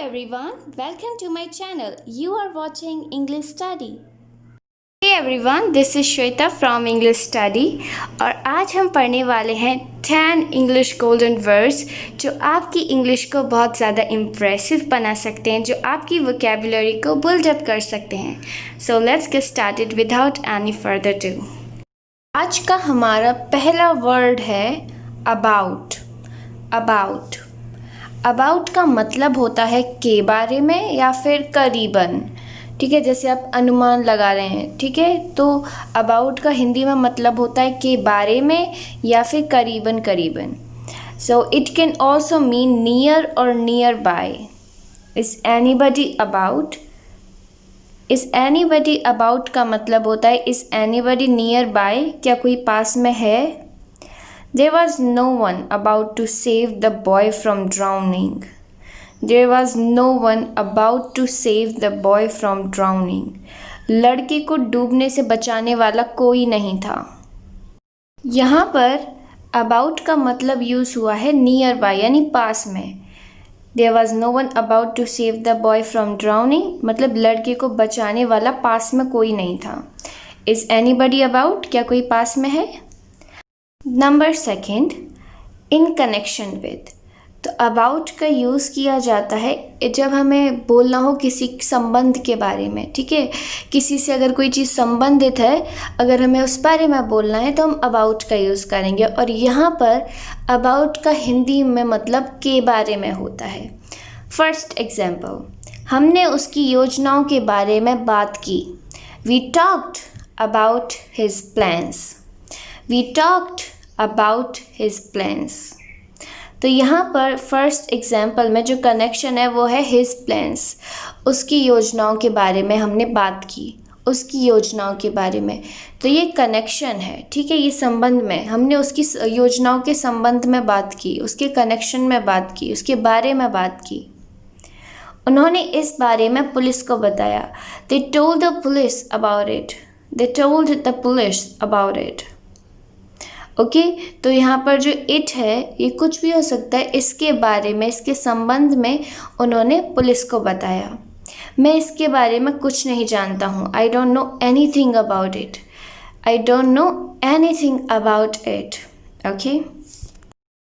everyone, welcome to my channel. You are watching English Study. Hey everyone, this is Shweta from English Study और आज हम पढ़ने वाले हैं 10 English Golden Words जो आपकी इंग्लिश को बहुत ज़्यादा इम्प्रेसिव बना सकते हैं, जो आपकी वोकेबुलरी को बिल्ड अप कर सकते हैं. So let's get started without any further ado. आज का हमारा पहला वर्ड है about. अबाउट का मतलब होता है के बारे में या फिर करीबन. ठीक है, जैसे आप अनुमान लगा रहे हैं. ठीक है, तो अबाउट का हिंदी में मतलब होता है के बारे में या फिर करीबन. So it can also mean near और nearby. Is anybody about का मतलब होता है इज एनीबडी नियर बाय, क्या कोई पास में है. There was no one about to save the boy from drowning. लड़के को डूबने से बचाने वाला कोई नहीं था. यहाँ पर about का मतलब यूज़ हुआ है नियर बाय यानी पास में. There was no one about to save the boy from drowning, मतलब लड़के को बचाने वाला पास में कोई नहीं था. Is anybody about, क्या कोई पास में है. Number second, in connection with. तो अबाउट का यूज़ किया जाता है जब हमें बोलना हो किसी संबंध के बारे में. ठीक है, किसी से अगर कोई चीज़ संबंधित है, अगर हमें उस बारे में बोलना है तो हम अबाउट का यूज़ करेंगे. और यहाँ पर अबाउट का हिंदी में मतलब के बारे में होता है. फर्स्ट एग्जाम्पल, हमने उसकी योजनाओं के बारे में बात की. We talked about his plans. तो यहाँ पर फर्स्ट एग्जाम्पल में जो कनेक्शन है वो है हिज प्लान्स. उसकी योजनाओं के बारे में हमने बात की, उसकी योजनाओं के बारे में. तो ये कनेक्शन है. ठीक है, ये संबंध में हमने उसकी योजनाओं के संबंध में बात की, उसके कनेक्शन में बात की, उसके बारे में बात की. उन्होंने इस बारे में पुलिस को बताया. They told the police about it. Okay, तो यहाँ पर जो इट है ये कुछ भी हो सकता है. इसके बारे में, इसके संबंध में उन्होंने पुलिस को बताया. मैं इसके बारे में कुछ नहीं जानता हूँ. I don't know anything about it. Okay,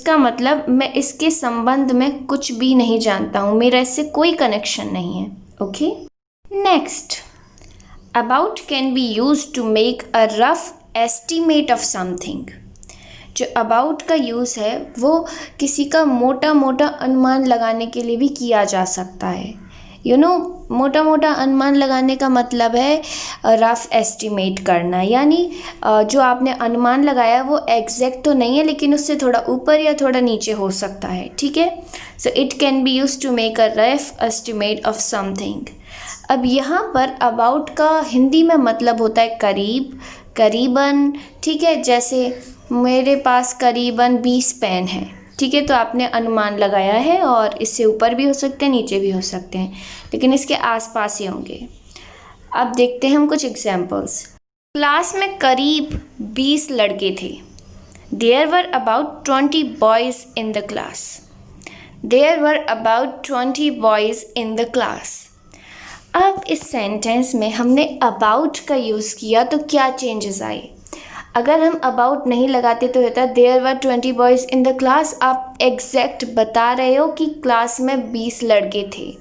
इसका मतलब मैं इसके संबंध में कुछ भी नहीं जानता हूँ, मेरा इससे कोई कनेक्शन नहीं है. Okay, next, about can be used to make a rough estimate of something. जो अबाउट का यूज़ है वो किसी का मोटा अनुमान लगाने के लिए भी किया जा सकता है. मोटा अनुमान लगाने का मतलब है रफ एस्टिमेट करना, यानी जो आपने अनुमान लगाया वो एग्जैक्ट तो नहीं है लेकिन उससे थोड़ा ऊपर या थोड़ा नीचे हो सकता है. ठीक है, so it can be used to make a rough estimate of something. अब यहाँ पर अबाउट का हिंदी में मतलब होता है करीब, करीबन. ठीक है, जैसे मेरे पास करीबन 20 पेन हैं. ठीक है, तो आपने अनुमान लगाया है और इससे ऊपर भी हो सकते हैं, नीचे भी हो सकते हैं, लेकिन इसके आसपास ही होंगे. अब देखते हैं हम कुछ एग्जाम्पल्स. क्लास में करीब 20 लड़के थे. There were about 20 boys in the class. अब इस सेंटेंस में हमने अबाउट का यूज़ किया तो क्या चेंजेस आए. अगर हम अबाउट नहीं लगाते तो होता there were 20 boys in the class. आप एग्जैक्ट बता रहे हो कि क्लास में 20 लड़के थे,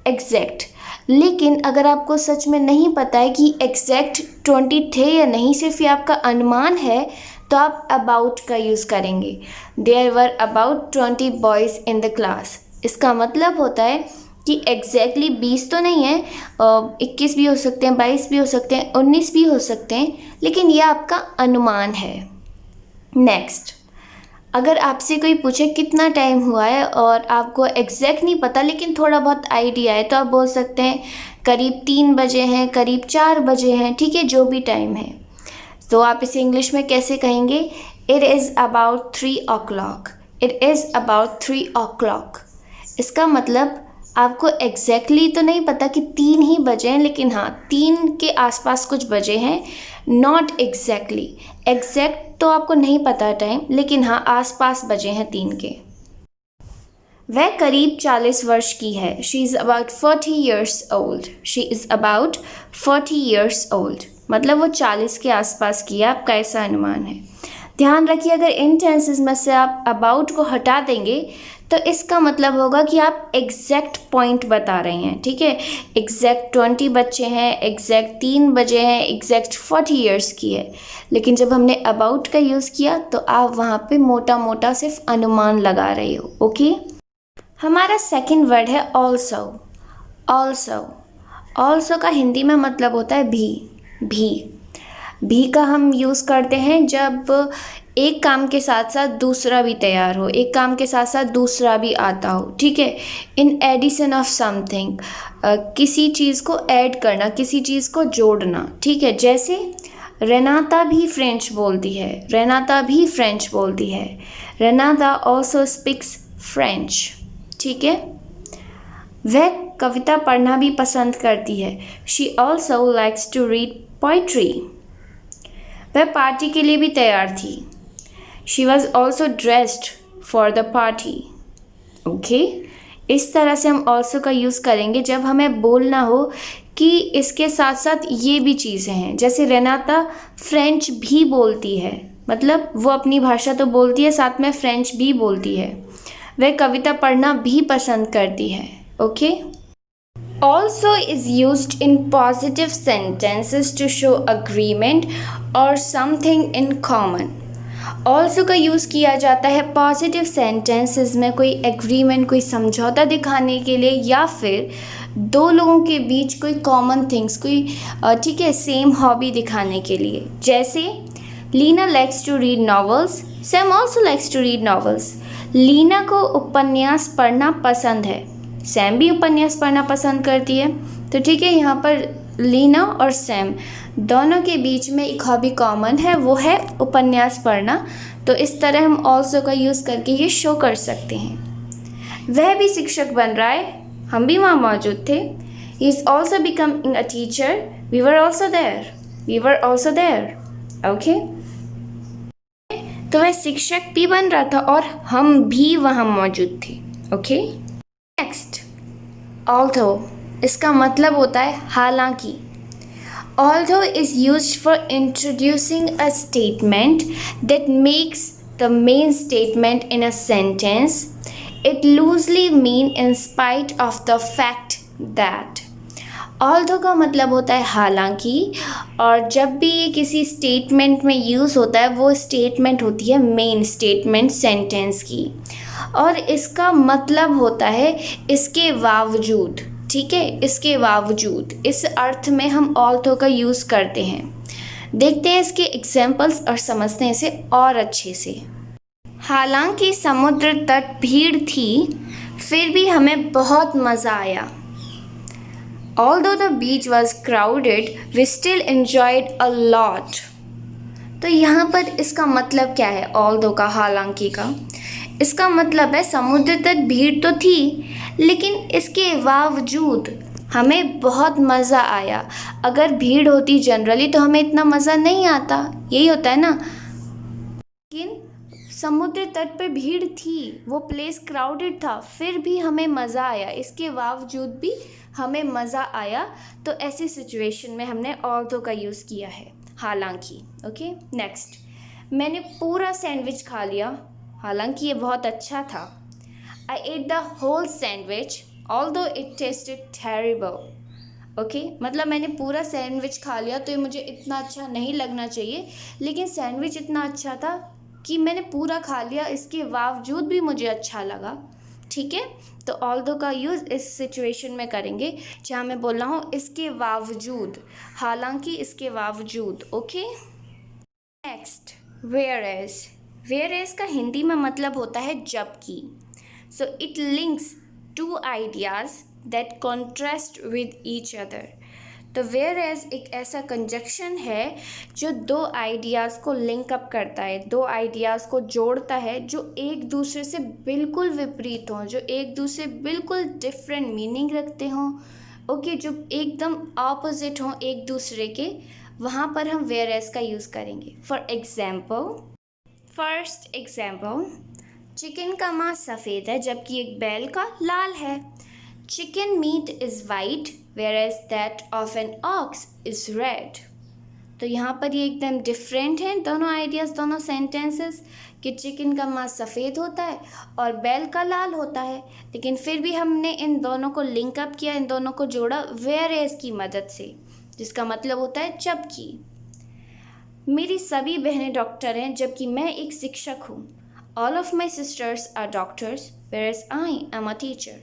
एग्जैक्ट. लेकिन अगर आपको सच में नहीं पता है कि एग्जैक्ट 20 थे या नहीं, सिर्फ ये आपका अनुमान है, तो आप अबाउट का यूज़ करेंगे. There were about 20 boys in the class. इसका मतलब होता है कि एग्जैक्टली 20 तो नहीं है, 21 भी हो सकते हैं, 22 भी हो सकते हैं, 19 भी हो सकते हैं, लेकिन यह आपका अनुमान है. नेक्स्ट, अगर आपसे कोई पूछे कितना टाइम हुआ है और आपको एग्जैक्ट नहीं पता लेकिन थोड़ा बहुत आइडिया है, तो आप बोल सकते हैं करीब 3 बजे हैं, करीब 4 बजे हैं. ठीक है, जो भी टाइम है. तो आप इसे इंग्लिश में कैसे कहेंगे. It is about 3 o'clock. इसका मतलब आपको एग्जैक्टली तो नहीं पता कि 3 ही बजे हैं, लेकिन हाँ 3 के आसपास कुछ बजे हैं. नॉट एग्जैक्टली, एग्जैक्ट तो आपको नहीं पता टाइम, लेकिन हाँ आसपास बजे हैं 3 के. वह करीब 40 वर्ष की है। She is about 40 years old. She is about 40 years old, मतलब वो 40 के आसपास की है। आपका ऐसा अनुमान है। ध्यान रखिए, अगर इन टेंसेस में से आप अबाउट को हटा देंगे तो इसका मतलब होगा कि आप एग्जैक्ट पॉइंट बता रहे हैं। ठीक है, एग्जैक्ट 20 बच्चे हैं, एग्जैक्ट 3 बजे हैं, एग्जैक्ट 40 ईयर्स की है। लेकिन जब हमने अबाउट का यूज़ किया तो आप वहाँ पे मोटा मोटा सिर्फ अनुमान लगा रहे हो। ओके, हमारा सेकंड वर्ड है ऑल्सो। ऑल्सो, ऑल्सो का हिंदी में मतलब होता है भी। भी का हम यूज़ करते हैं जब एक काम के साथ साथ दूसरा भी तैयार हो, एक काम के साथ साथ दूसरा भी आता हो। ठीक है, इन एडिशन ऑफ समथिंग, किसी चीज़ को ऐड करना, किसी चीज़ को जोड़ना। ठीक है, जैसे रेनाता भी फ्रेंच बोलती है, रेनाता भी फ्रेंच बोलती है। Renata also speaks French. ठीक है, वह कविता पढ़ना भी पसंद करती है। She also likes to read poetry. वह पार्टी के लिए भी तैयार थी। She was also dressed for the party. Okay, इस तरह से हम ऑल्सो का यूज़ करेंगे जब हमें बोलना हो कि इसके साथ साथ ये भी चीज़ें हैं। जैसे रेनाता फ्रेंच भी बोलती है, मतलब वो अपनी भाषा तो बोलती है, साथ में फ्रेंच भी बोलती है। वह कविता पढ़ना भी पसंद करती है। Okay, also is used in positive sentences to show agreement or something in common. also का यूज़ किया जाता है पॉजिटिव सेंटेंसेस में कोई एग्रीमेंट, कोई समझौता दिखाने के लिए, या फिर दो लोगों के बीच कोई कॉमन थिंग्स, कोई ठीक है सेम हॉबी दिखाने के लिए। जैसे Lina likes to read novels, Sam also likes to read novels. Lina को उपन्यास पढ़ना पसंद है, सैम भी उपन्यास पढ़ना पसंद करती है। तो ठीक है, यहाँ पर लीना और सैम दोनों के बीच में एक हॉबी कॉमन है, वो है उपन्यास पढ़ना। तो इस तरह हम ऑल्सो का यूज़ करके ये शो कर सकते हैं। वह भी शिक्षक बन रहा है, हम भी वहाँ मौजूद थे। He is also becoming a teacher, we were also there, we were also there. Okay, तो वह शिक्षक भी बन रहा था और हम भी वहाँ मौजूद थे। ओके, नेक्स्ट ऑल्थो, इसका मतलब होता है हालांकि। Although is used for introducing a statement that makes the main statement in a sentence. It loosely mean in spite of the fact that. Although का मतलब होता है हालांकि, और जब भी ये किसी स्टेटमेंट में यूज़ होता है वो स्टेटमेंट होती है मेन स्टेटमेंट सेंटेंस की, और इसका मतलब होता है इसके बावजूद। ठीक है, इसके बावजूद, इस अर्थ में हम ऑल्थो का यूज़ करते हैं। देखते हैं इसके एग्जाम्पल्स और समझते हैं इसे और अच्छे से। हालांकि समुद्र तट भीड़ थी, फिर भी हमें बहुत मज़ा आया। Although the beach was crowded, we still enjoyed a lot. तो यहाँ पर इसका मतलब क्या है although का, हालांकि का? इसका मतलब है समुद्र तट भीड़ तो थी, लेकिन इसके बावजूद हमें बहुत मज़ा आया। अगर भीड़ होती जनरली तो हमें इतना मज़ा नहीं आता, यही होता है ना। लेकिन समुद्र तट पर भीड़ थी, वो प्लेस क्राउडेड था, फिर भी हमें मज़ा आया, इसके बावजूद भी हमें मज़ा आया। तो ऐसी सिचुएशन में हमने ऑल्थो का यूज़ किया है, हालांकि। ओके, नेक्स्ट, मैंने पूरा सैंडविच खा लिया, हालांकि ये बहुत अच्छा था। I ate the whole sandwich although it tasted terrible. Okay, मतलब मैंने पूरा सैंडविच खा लिया तो ये मुझे इतना अच्छा नहीं लगना चाहिए, लेकिन सैंडविच इतना अच्छा था कि मैंने पूरा खा लिया, इसके बावजूद भी मुझे अच्छा लगा। ठीक है, तो ऑल्दो का यूज़ इस सिचुएशन में करेंगे जहाँ मैं बोल रहा हूँ इसके बावजूद, हालांकि इसके बावजूद। Okay, next, whereas. Whereas का हिंदी में मतलब होता है जबकि। So it links to ideas that contrast with each other. तो वेयर एज एक ऐसा कंजक्शन है जो दो आइडियाज़ को लिंक अप करता है, दो आइडियाज़ को जोड़ता है जो एक दूसरे से बिल्कुल विपरीत हों, जो एक दूसरे बिल्कुल डिफरेंट मीनिंग रखते हों। ओके, जो एकदम ऑपोजिट हों एक दूसरे के, वहाँ पर हम वेयर एज का यूज़ करेंगे। For example, first example, chicken का मांस सफ़ेद है जबकि एक बैल का लाल है। Chicken meat is white whereas that of an ox is red। तो यहाँ पर ये एकदम डिफरेंट हैं दोनों आइडियाज़, दोनों सेंटेंसेस, कि चिकन का मांस सफ़ेद होता है और बैल का लाल होता है, लेकिन फिर भी हमने इन दोनों को लिंक अप किया, इन दोनों को जोड़ा whereas की मदद से, जिसका मतलब होता है जबकि। मेरी सभी बहनें डॉक्टर हैं जबकि मैं एक शिक्षक हूँ। All of my sisters are doctors whereas I am a teacher।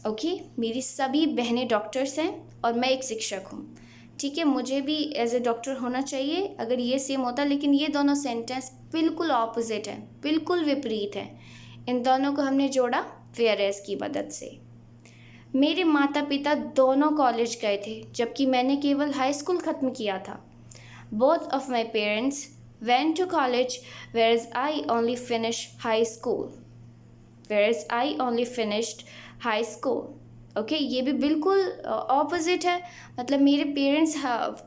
Okay, मेरी सभी बहनें डॉक्टर्स हैं और मैं एक शिक्षक हूँ। ठीक है, मुझे भी एज ए डॉक्टर होना चाहिए अगर ये सेम होता, लेकिन ये दोनों सेंटेंस बिल्कुल ऑपोजिट हैं, बिल्कुल विपरीत हैं। इन दोनों को हमने जोड़ा whereas की मदद से। मेरे माता पिता दोनों कॉलेज गए थे जबकि मैंने केवल हाई स्कूल ख़त्म किया था। Both of my parents went to college whereas I only finished high school। whereas I only finished high school। Okay, ये भी बिल्कुल ऑपोजिट है, मतलब मेरे पेरेंट्स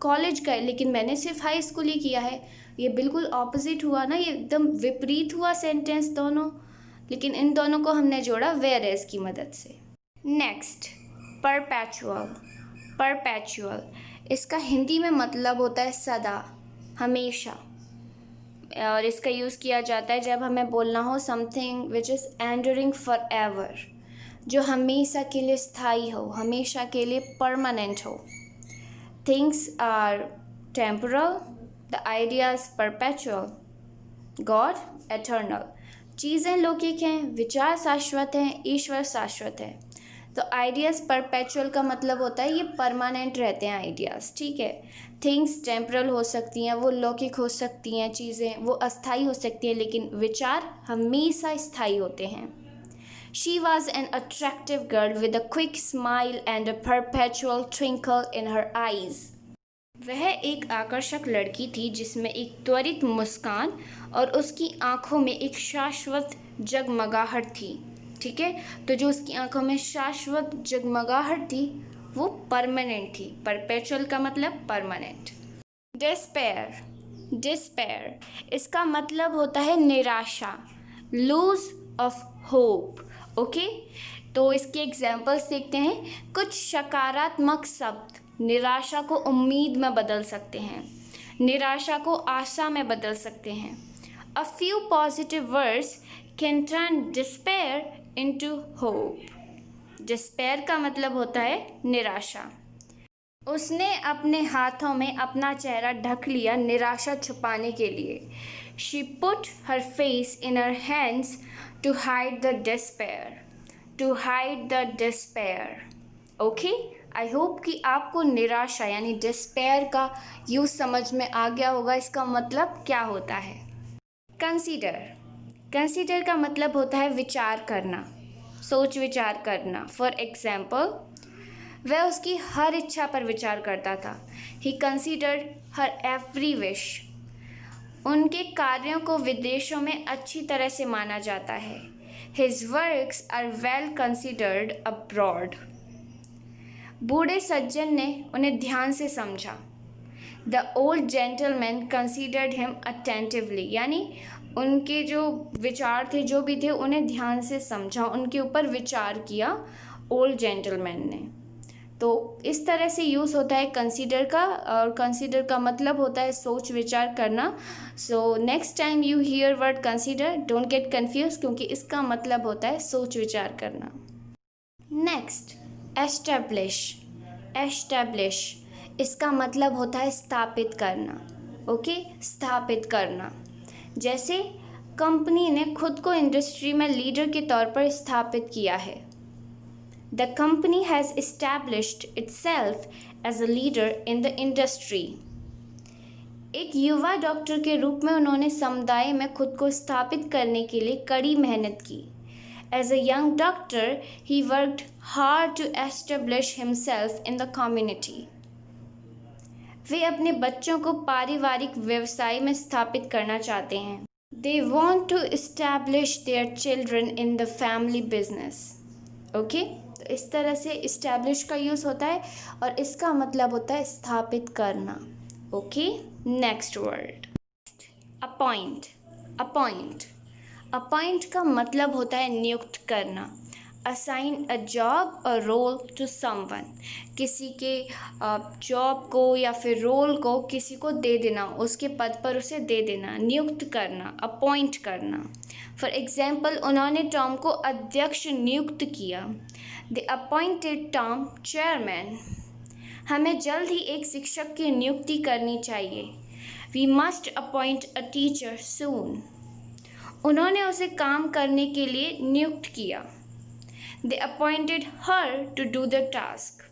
कॉलेज गए लेकिन मैंने सिर्फ हाई स्कूल ही किया है। ये बिल्कुल ऑपोजिट हुआ ना, ये एकदम विपरीत हुआ सेंटेंस दोनों, लेकिन इन दोनों को हमने जोड़ा whereas की मदद से। Next, perpetual. परपेचुअल इसका हिंदी में मतलब होता है सदा, हमेशा, और इसका यूज़ किया जाता है जब हमें बोलना हो something which is enduring for ever, जो हमेशा के लिए स्थायी हो, हमेशा के लिए परमानेंट हो। Things are temporal, the ideas perpetual, God eternal. चीज़ें लौकिक हैं, विचार शाश्वत हैं, ईश्वर शाश्वत है। तो आइडियाज़ परपेचुअल का मतलब होता है ये परमानेंट रहते हैं आइडियाज़। ठीक है, थिंग्स टेम्परल हो सकती हैं, वो लौकिक हो सकती हैं, चीज़ें वो अस्थाई हो सकती हैं, लेकिन विचार हमेशा स्थायी होते हैं। She was an attractive girl with a quick smile and a perpetual twinkle in her eyes। वह एक आकर्षक लड़की थी जिसमें एक त्वरित मुस्कान और उसकी आंखों में एक शाश्वत जगमगाहट थी। ठीक है, तो जो उसकी आंखों में शाश्वत जगमगाहट थी वो परमानेंट थी। परपेचुअल का मतलब परमानेंट। डिस्पेयर। डिस्पेयर इसका मतलब होता है निराशा, लूज ऑफ होप। ओके, तो इसके एग्जाम्पल्स देखते हैं। कुछ सकारात्मक शब्द निराशा को उम्मीद में बदल सकते हैं, निराशा को आशा में बदल सकते हैं। A few positive words can turn despair into hope. Despair का मतलब होता है निराशा। उसने अपने हाथों में अपना चेहरा ढक लिया निराशा छुपाने के लिए। She put her face in her hands to hide the despair। To hide the despair। Okay, I hope कि आपको निराशा यानी डिस्पेयर का यूज़ समझ में आ गया होगा, इसका मतलब क्या होता है। कंसीडर। कंसीडर का मतलब होता है विचार करना, सोच विचार करना। फॉर एग्जाम्पल, वह उसकी हर इच्छा पर विचार करता था। ही कंसीडर्ड हर एवरी विश। उनके कार्यों को विदेशों में अच्छी तरह से माना जाता है। His works are well considered abroad. बूढ़े सज्जन ने उन्हें ध्यान से समझा। The old gentleman considered him attentively, यानी उनके जो विचार थे, जो भी थे, उन्हें ध्यान से समझा, उनके ऊपर विचार किया ओल्ड जेंटलमैन ने। तो इस तरह से यूज़ होता है कंसीडर का, और कंसीडर का मतलब होता है सोच विचार करना। So next time you here word consider, don't get confuse, क्योंकि इसका मतलब होता है सोच विचार करना। Next, establish. एस्टैब्लिश इसका मतलब होता है स्थापित करना। ओके, स्थापित करना। जैसे कंपनी ने खुद को इंडस्ट्री में लीडर के तौर पर स्थापित किया है। The company has established itself as a leader in the industry। एक युवा डॉक्टर के रूप में उन्होंने समुदाय में खुद को स्थापित करने के लिए कड़ी मेहनत की। As a young doctor, he worked hard to establish himself in the community। वे अपने बच्चों को पारिवारिक व्यवसाय में स्थापित करना चाहते हैं। They want to establish their children in the family business। Okay, तो इस तरह से इस्टेब्लिश का यूज़ होता है और इसका मतलब होता है स्थापित करना। Okay, next word, appoint. Appoint. Appoint का मतलब होता है नियुक्त करना। Assign a job or role to someone, किसी के जॉब को या फिर रोल को किसी को दे देना, उसके पद पर उसे दे देना, नियुक्त करना, अपॉइंट करना। फॉर एग्जाम्पल, उन्होंने टॉम को अध्यक्ष नियुक्त किया। They appointed Tom chairman. हमें जल्द ही एक शिक्षक की नियुक्ति करनी चाहिए। We must appoint a teacher soon. उन्होंने उसे काम करने के लिए नियुक्त किया। They appointed her to do the task.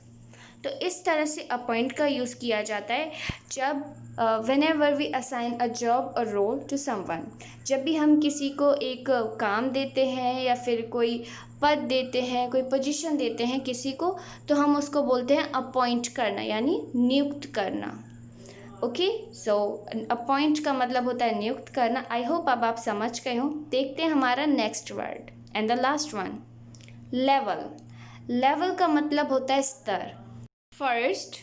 तो इस तरह से अपॉइंट का यूज़ किया जाता है जब whenever we assign a job or role to someone. जब भी हम किसी को एक काम देते हैं या फिर कोई पद देते हैं, कोई पोजीशन देते हैं किसी को, तो हम उसको बोलते हैं अपॉइंट करना, यानी नियुक्त करना। ओके, सो अपॉइंट का मतलब होता है नियुक्त करना। आई होप अब आप समझ गए हो। देखते हैं हमारा next word and the last one, level. Level का मतलब होता है स्तर। First,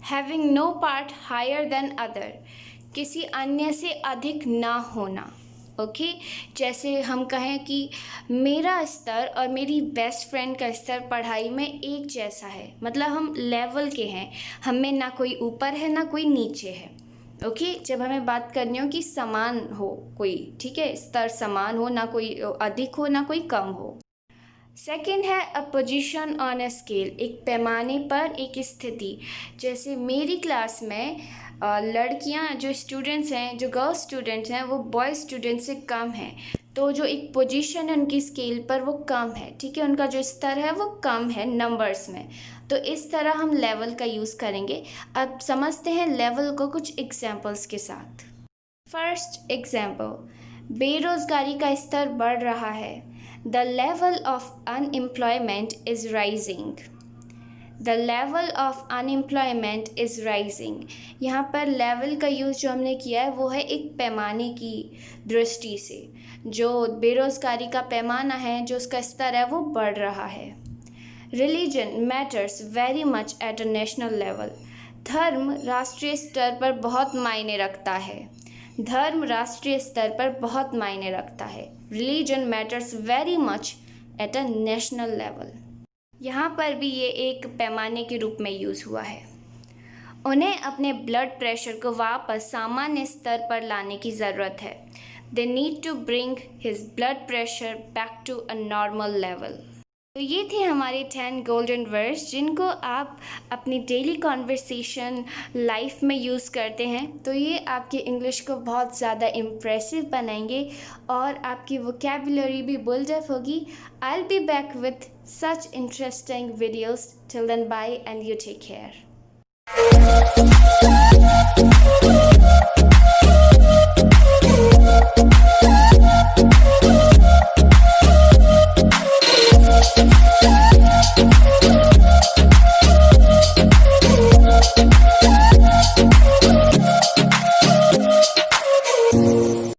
having no part higher than other, किसी अन्य से अधिक ना होना। ओके, जैसे हम कहें कि मेरा स्तर और मेरी बेस्ट फ्रेंड का स्तर पढ़ाई में एक जैसा है, मतलब हम लेवल के हैं, हमें ना कोई ऊपर है ना कोई नीचे है। ओके, जब हमें बात करनी हो कि समान हो कोई, ठीक है, स्तर समान हो, ना कोई अधिक हो ना कोई कम हो। सेकेंड है a position on a scale, एक पैमाने पर एक स्थिति। जैसे मेरी क्लास में लड़कियां जो स्टूडेंट्स हैं, जो गर्ल्स स्टूडेंट्स हैं, वो बॉयज़ स्टूडेंट से कम हैं, तो जो एक पोजीशन है उनकी स्केल पर वो कम है, ठीक है, उनका जो स्तर है वो कम है नंबर्स में। तो इस तरह हम लेवल का यूज़ करेंगे। अब समझते हैं लेवल को कुछ एग्जाम्पल्स के साथ। फर्स्ट एग्जाम्पल, बेरोज़गारी का स्तर बढ़ रहा है। The level of unemployment is rising. The level of unemployment is rising. यहाँ पर लेवल का यूज़ जो हमने किया है वो है एक पैमाने की दृष्टि से। जो बेरोज़गारी का पैमाना है, जो उसका स्तर है, वो बढ़ रहा है। Religion matters very much at a national level. धर्म राष्ट्रीय स्तर पर बहुत मायने रखता है। धर्म राष्ट्रीय स्तर पर बहुत मायने रखता है। Religion matters very much at a national level. यहाँ पर भी ये एक पैमाने के रूप में यूज़ हुआ है। उन्हें अपने ब्लड प्रेशर को वापस सामान्य स्तर पर लाने की ज़रूरत है। They need to bring his blood pressure back to a normal level. तो ये थे हमारे 10 गोल्डन वर्ड्स जिनको आप अपनी डेली कॉन्वर्सेशन लाइफ में यूज़ करते हैं। तो ये आपकी इंग्लिश को बहुत ज़्यादा इम्प्रेसिव बनाएंगे और आपकी वोकैबुलरी भी बिल्डअप होगी। I will be back with such interesting videos. Till then bye and you take care.